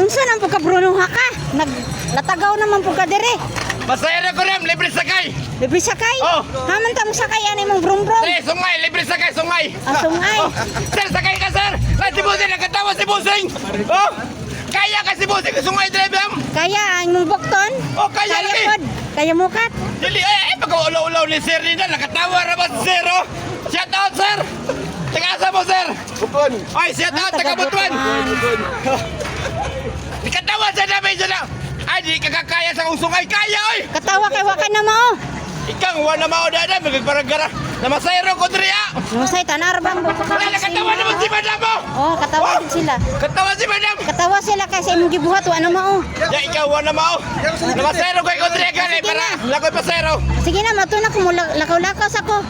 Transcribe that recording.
Unsa nang pagkabrunuha ka? Naglatagaw naman po ka dire. Pasayro ko rin, libre sakay. Libre sakay? Oh. Haman ta mo sakay ani mong brum-brum. Sungay, libre sakay, sungay. Asungay. Sir, sakay ka, sir. Ay, si Busing, nakatawa si Busing. Oh, kaya ka si Busing, sungay driver. Kaya ang mong bukton? Oh, kaya lagi. pod. Kaya mukat. Dili, pagka-ulaw-ulaw ni sir nila, nakatawa na ba si sir, oh? Shout out, sir. Tagasa mo, sir. Bukon. Ay, shout out, taga-Butuan. Nakatawa sa namin sila. Ay, di kakakaya sa usungay. Kaya, oy. Katawa kay wakan na mo. Ikaw, wala maudada, magagparagara. Namasayro ko, Dria. Musay tanarbang do. Wala, nakatawa naman si madam mo. Oh, katawa din sila. Katawa si madam. Katawa sila kasi imong gibuhat wa na mao. Ya, ikaw, wala mao. Namasayro ko, ikaw, Dria, para lakoy pasayro. Sige na, matuna ko mo lakaw-lakaw sa ko.